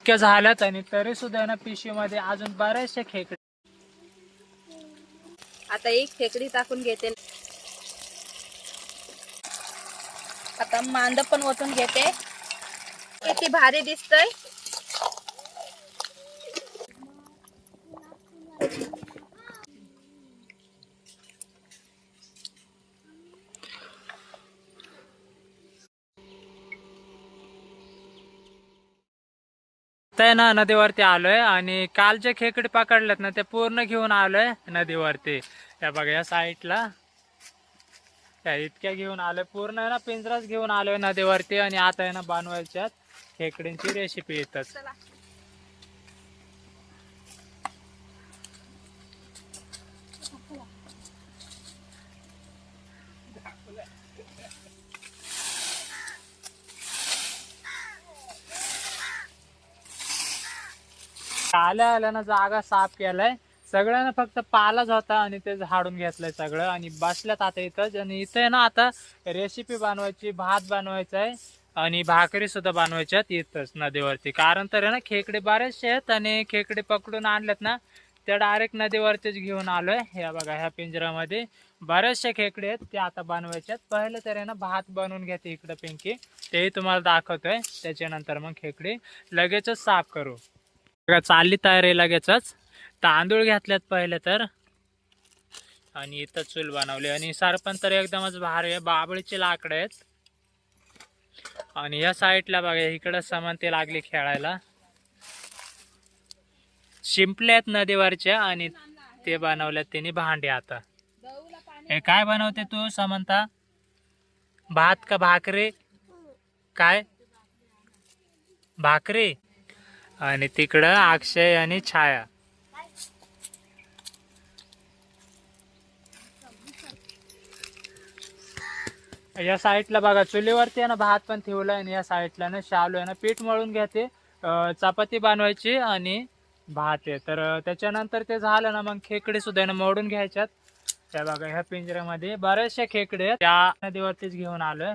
इतक्या झाल्यात आणि तरी सुद्धा ना पिशवीमध्ये अजून बरेचसे खेकडे. आता एक खेकडी टाकून घेते. आता मांद पण ओतून घेते. किती भारी दिसतंय. ते ना नदीवरती आलोय आणि काल जे खेकडे पकडलेत ना ते पूर्ण घेऊन आलोय नदीवरती. त्या बघा या साईडला त्या इतक्या घेऊन आलोय, पूर्ण आहे ना पिंजराच घेऊन आलोय नदीवरती. आणि आता आहे ना बनवायच्यात खेकडींची रेसिपी येतात. आल्या ना जागा साफ केलाय सगळ्यांना, फक्त पालाच होता आणि ते झाडून घेतलंय सगळं आणि बसल्यात आता इथंच. आणि इथे ना आता रेसिपी बनवायची, भात बनवायचा आहे आणि भाकरी सुद्धा बनवायच्यात इथंच नदीवरती. कारण तर आहे ना खेकडे बरेचसे आहेत आणि खेकडे पकडून आणलेत ना त्या डायरेक्ट नदीवरतीच घेऊन आलोय. ह्या बघा ह्या पिंजऱ्यामध्ये बरेचसे खेकडे आहेत, ते आता बनवायच्यात. पहिलं तर आहे ना भात बनवून घेते इकडं पिंकी, तेही तुम्हाला दाखवतोय. त्याच्यानंतर मग खेकडे लगेचच साफ करू. चालली तयारी लगेचच. तांदूळ घेतल्यात पहिले तर आणि इथं चूल बनवली. आणि सरपण तर एकदमच भारी आहे, बाबळीची लाकडं आहेत. आणि या साईडला बघा इकडं समंती लागली खेळायला. शिंपले आहेत नदीवरच्या आणि ते बनवल्यात त्यांनी भांडे. आता हे काय बनवते तू समंता? भात का भाकरी? काय भाकरी? आणि तिकडं अक्षय आणि छाया. या साईडला बघा चुलीवरती आहे ना भात पण ठेवलाय आणि या साईडला ना शालू आहे ना पीठ मळून घेते, चपाती बनवायची आणि भात आहे. तर त्याच्यानंतर ते झालं ना मग खेकडे सुद्धा ना मोडून घ्यायच्यात. त्या बघा ह्या पिंजऱ्यामध्ये बरेचसे खेकडे आहेत, त्या नदीवरतीच घेऊन आलोय.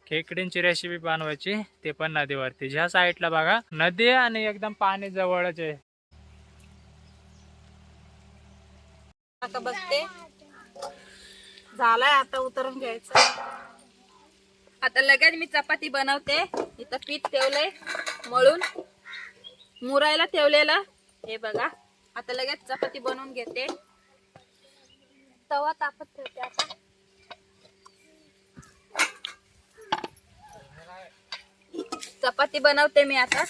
खेकडींची रेसिपी बनवायची ते पण नदीवरती. ह्या साईडला बघा नदी आणि एकदम पाणी जवळच आहे. आता बघते झालाय, आता उतरून घ्यायचं. आता लगेच मी चपाती बनवते. इथं पीठ ठेवलंय मळून, मुरायला ठेवलेलं हे बघा. आता लगेच चपाती बनवून घेते. तवा तापत ठेवते. आता चपाती बनवते मी आता.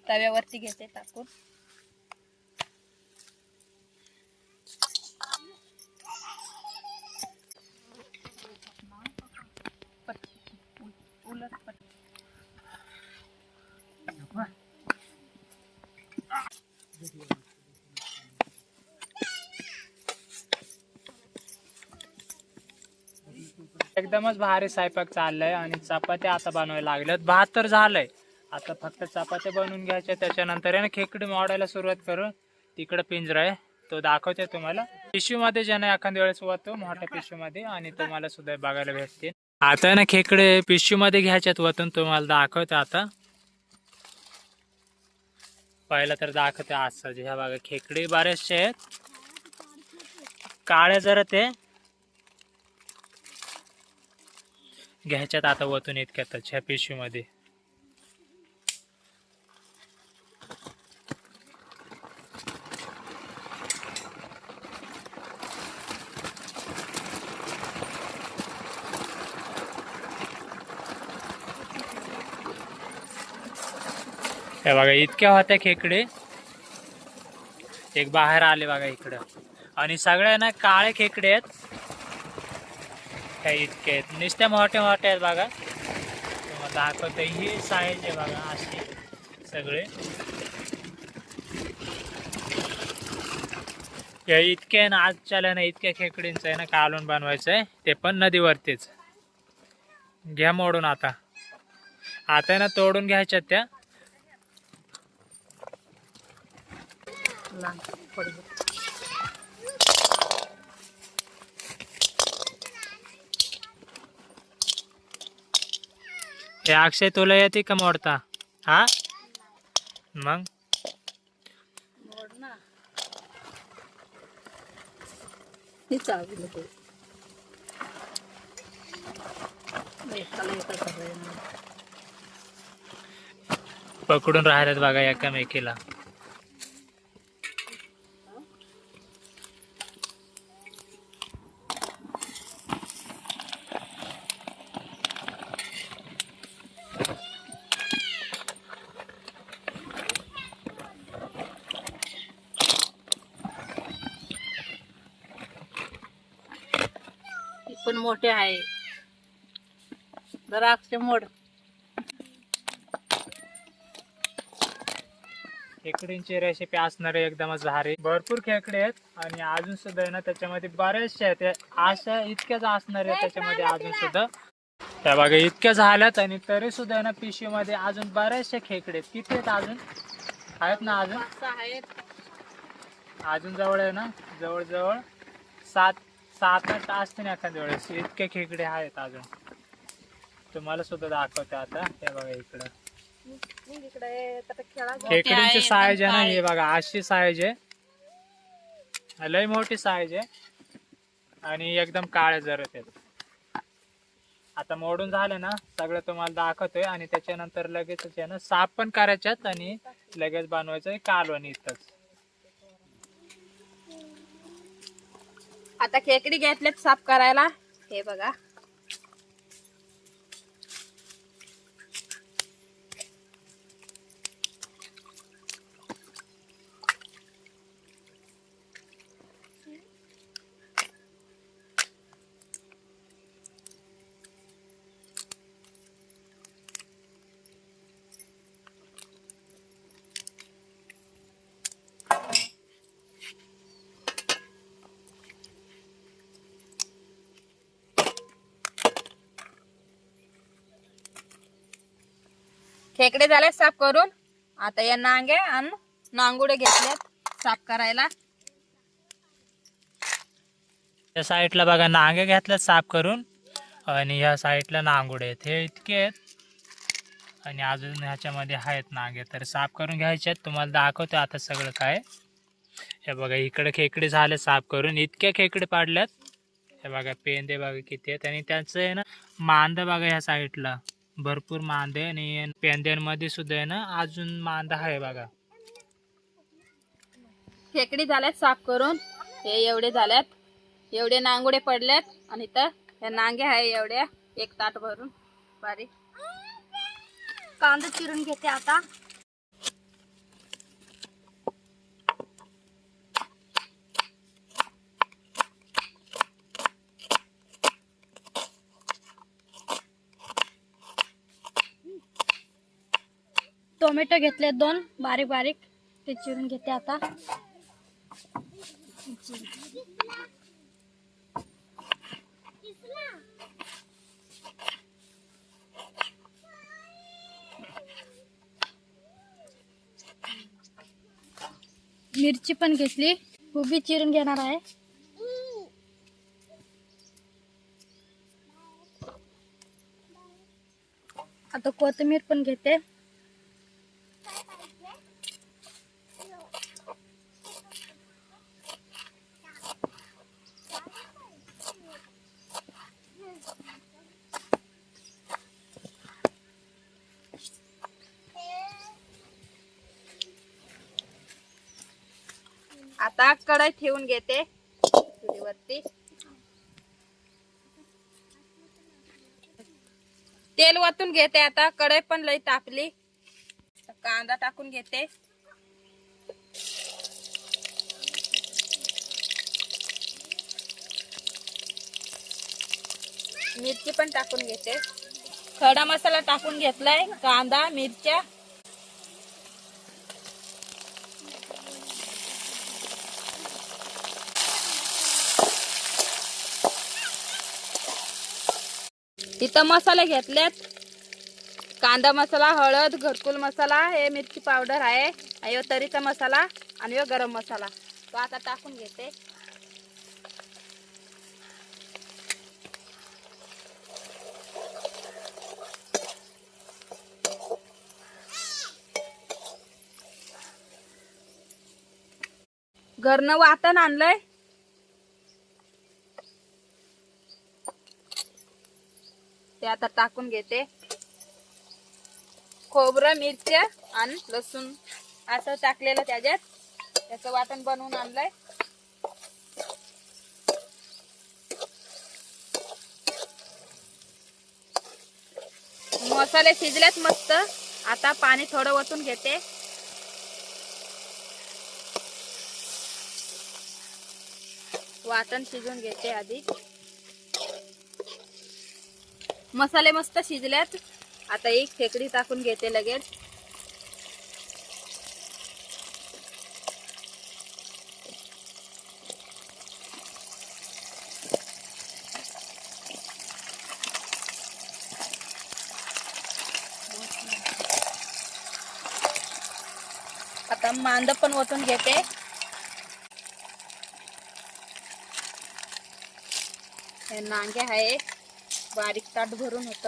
तव्यावरती घेते टाकून. एकदमच भारी स्वयंपाक चाललाय आणि चपात्या आता बनवायला लागल्यात. भात तर झालंय, आता फक्त चपात्या बनवून घ्यायच्या. त्याच्यानंतर आहे ना खेकडी मोडायला सुरुवात करू. तिकडे पिंजरा आहे तो दाखवते तुम्हाला. पिशवीमध्ये ज्याने एखाद्या वेळेस वतो मोठ्या पिशवीमध्ये आणि तुम्हाला सुद्धा बघायला भेटते. आता ना खेकडे पिशवीमध्ये घ्यायच्यात वतून, तुम्हाला दाखवते. आता पहिला तर दाखवते असं. ह्या बघा खेकडे बरेचसे आहेत, काळे जरा ते घ्यायच्यात आता वतून इतक्यातच ह्या पिशवीमध्ये. हे बघा इतक्या होत्या खेकडे, एक बाहेर आले बघा इकडं. आणि सगळ्या ना काळे खेकडे आहेत. हे इतके आहेत, नुसत्या मोठे मोठे आहेत बघा. तुम्हाला दाखवते ही साईज आहे बघा अशी सगळे. हे इतके आहे ना आजच्याला ना इतक्या खेकडींचं आहे ना कालवण बनवायचं आहे, ते पण नदीवरतीच. घ्या मोडून आता आहे ना तोडून घ्यायच्यात त्या. हे अक्षय तुला येते का मोडता? हा मग पकडून राहिल्यात बघा एकामेकीला. पण मोठे आहे जरा अक्षय मोड. खेकडींची रेसिपी असणार आहे एकदमच भारी. भरपूर खेकडे आहेत आणि अजून सुद्धा आहे ना त्याच्यामध्ये बरेचसे आहेत. अशा इतक्याच असणार आहे त्याच्यामध्ये अजून सुद्धा. त्या बघा इतक्या झाल्यात आणि तरी सुद्धा आहे ना पिशवीमध्ये अजून बरेचसे खेकडे आहेत. किती आहेत अजून? आहेत ना अजून? अजून जवळ आहे ना जवळजवळ 7-8 असतील एखाद्या वेळेस. इतके खेकडे आहेत अजून. तुम्हाला सुद्धा दाखवते आता. हे बघा इकडं खेकडींची साईज आहे ना हे बघा अशी साईज आहे. लय मोठी साईज आहे आणि एकदम काळे जरत आहेत. आता मोडून झाले ना सगळं तुम्हाला दाखवतोय आणि त्याच्यानंतर लगेच आहे ना साफ पण करायच्यात आणि लगेच बनवायचं कालवण इथंच. आता खेकडी घेतलेत साफ करायला. हे बघा खेकडे झाले साफ करून. आता या नांगे आणि नांगुडे घेतल्यात साफ करायला. त्या साईडला बघा नांगे घेतल्यात साफ करून आणि ह्या साईडला नांगुडे आहेत. हे इतके आहेत आणि अजून ह्याच्यामध्ये आहेत नांगे तर साफ करून घ्यायचे आहेत. तुम्हाला दाखवतो आता सगळं काय. हे बघा इकडे खेकडे झाले साफ करून. इतके खेकडे पाडल्यात. हे बघा पेंदे बघा किती आहेत आणि त्यांचं आहे ना मांद बघा ह्या साईडला भरपूर मांदे आणि पेंद्यांमध्ये सुद्धा आहे ना अजून मांदा आहे बघा. खेकडी झाल्यात साफ करून. हे एवढे झाल्यात. एवढे नांगुडे पडल्यात आणि इथं हे नांगे आहे एवढ्या. एक ताट भरून बारीक. कांदा चिरून घेते आता. टोमॅटो घेतले 2 बारीक बारीक ते चिरून घेते आता. मिरची पण घेतली. उभी चिरून घेणार आहे. आता कोथिंबीर पण घेते. आता कढई ठेवून घेते चुलीवरती. तेल वतून घेते आता. कढई पण लई तापली. कांदा टाकून घेते. मिरची पण टाकून घेते. खडा मसाला टाकून घेतलाय. कांदा मिरच्या इथं मसाले घेतलेत. कांदा मसाला, हळद, घरकुल मसाला, हे मिरची पावडर आहे, ह्यो तरीचा मसाला आणि ह्यो गरम मसाला. तो आता टाकून घेते. घरनं वाटण आणलंय. ते आता टाकून घेते. खोबरं, मिरच्या आणि लसूण असं टाकलेलं त्याच्यात. त्याचं वाटण बनवून आणलंय. मसाले शिजलेत मस्त. आता पाणी थोडं ओतून घेते. वाटण शिजून घेते आधी. मसाले मस्त शिजल्यात. आता एक खेकडी टाकून घेते लगेच. आता मांद पण ओतून घेते. हे नांगे आहे, बारीक ताट भरून होत.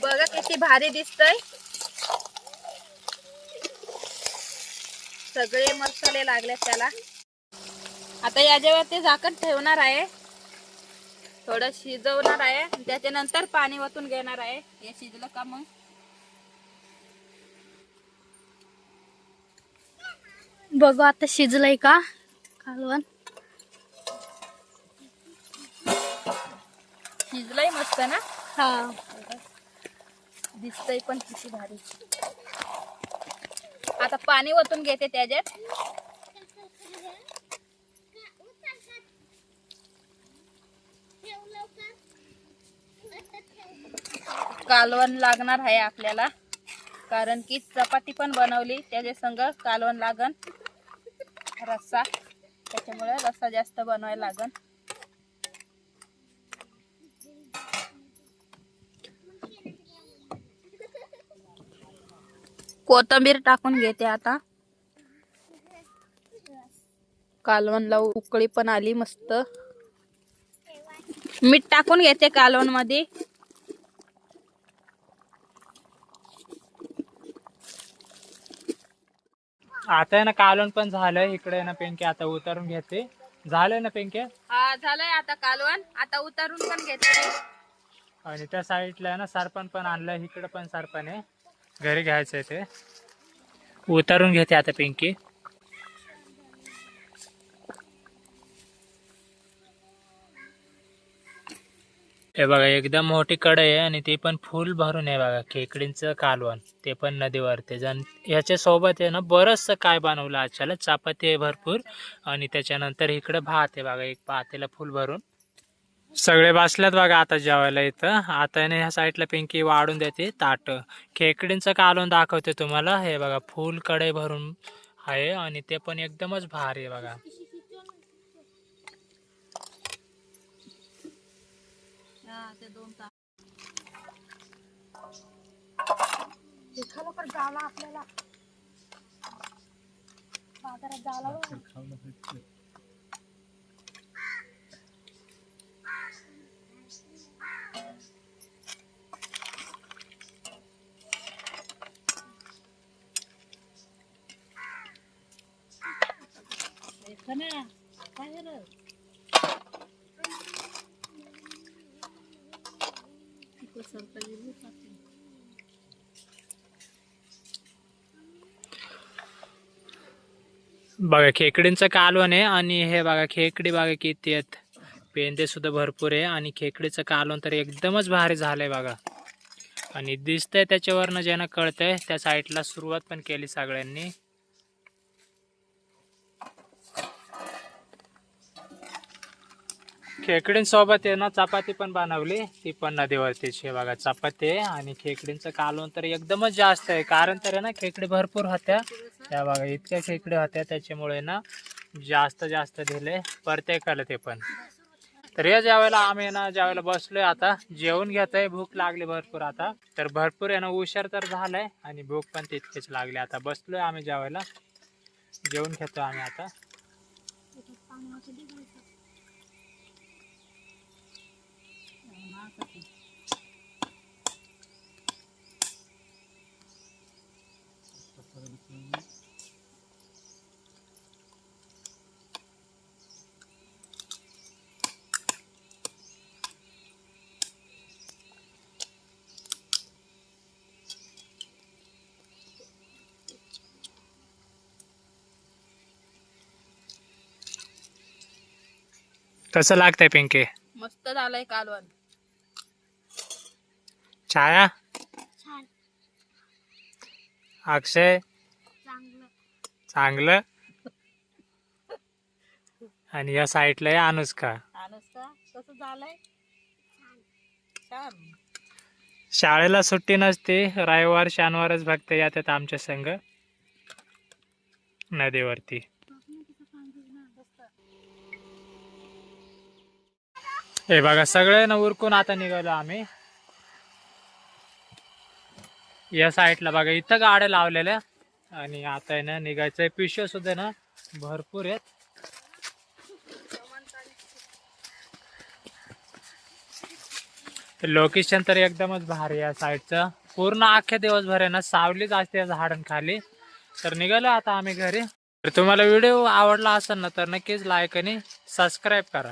बघा किती भारी दिसतंय. सगळे मसाले लागले त्याला. आता याच्यावरती झाकण ठेवणार आहे. थोडं शिजवणार आहे. त्याच्यानंतर पाणी ओतून घेणार आहे. हे शिजलं का मग बघू आता शिजलंय का कालवण. शिजलंय मस्त ना. हा दिसतंय पण किती भारी. आता पाणी ओतून घेते त्याच्यात. कालवण लागणार आहे आपल्याला, कारण की चपाती पण बनवली त्याच्या संग कालवण लागन. रस्सा, त्याच्यामुळे रस्सा जास्त बनवायला लागन. कोथिंबीर टाकून घेते आता. कालवणला उकळी पण आली मस्त. मीठ टाकून घेते कालवण मध्ये. आता आहे ना कालवण पण झालंय. इकडे ना पिंकी आता उतरून घेते. झालंय ना पिंकी. हा झालंय आता कालवण. आता उतारून पण घेते. आणि त्या साईडला आहे ना सरपण पण आणलंय. इकडे पण सरपण आहे, घरी घ्यायचंय ते. उतारून घेते आता पिंकी. हे बघा एकदम मोठी कढई आहे आणि ती पण फुल भरून आहे बघा. खेकडींचं कालवण, ते पण नदीवरती. ह्याच्या सोबत आहे ना बरचसं काय बनवलं आजच्याला. चपाती आहे भरपूर आणि त्याच्यानंतर इकडे भात आहे बघा. एक पातेला फुल भरून. सगळे बसल्यात बघा आता जेवायला इथं. आता ह्या साईडला पिंकी वाढून देते ताट. खेकडींचं कालवण दाखवते तुम्हाला. हे बघा फुल कढई भरून आहे आणि ते पण एकदमच भारी आहे बघा. ते दोन तास आपल्याला बाजारात जायला. बघा खेकडींचं कालवण आहे आणि हे बघा खेकडी बघा किती आहेत. पेंदे सुद्धा भरपूर आहे आणि खेकडीचं कालवण तर एकदमच भारी झालंय बघा. आणि दिसतंय त्याच्यावरनं ज्यांना कळतंय त्या साईडला सुरुवात पण केली सगळ्यांनी. खेकडींसोबत आहे ना चपाती पण बनवली, ती पण नदीवरतीची आहे बघा. चपाती आहे आणि खेकडींचं कालवण तर एकदमच जास्त आहे, कारण तर आहे ना खेकडे भरपूर होत्या त्या बघा. इतक्या खेकडे होत्या त्याच्यामुळे ना जास्त जास्त दिले प्रत्येकाला ते पण. तर या ज्यावेळेला आम्ही ना ज्यावेळेला बसलोय आता जेवण घेतोय, भूक लागली भरपूर आता. तर भरपूर आहे ना उशीर तर झालाय आणि भूक पण तितकीच लागली. आता बसलोय आम्ही जेवायला, जेवण घेतोय आम्ही आता. कसं लागतंय पिंके? मस्त झालंय कालवण. छाया, छान, अक्षय चांगलं. चांगलं. आणि या साईडला आहे अनुष्का. अनुष्का कसं झालंय? छान. शाळेला सुट्टी नसते, रविवार शनिवारच फक्त येतात आमच्या संघ नदीवरती. हे बघा सगळे ना उरकून आता निघालो आम्ही. या साईडला बघा इथं गाड्या लावलेल्या आणि आता आहे ना निघायचंय. पिशव्या सुद्धा ना भरपूर आहेत. लोकेशन तर एकदमच भारी या साईडचं. पूर्ण अख्ख्या दिवसभर आहे ना सावलीच असते या झाडांखाली. तर निघालो आता आम्ही घरी. तर तुम्हाला व्हिडिओ आवडला असेल ना तर नक्कीच लाईक आणि सबस्क्राईब करा.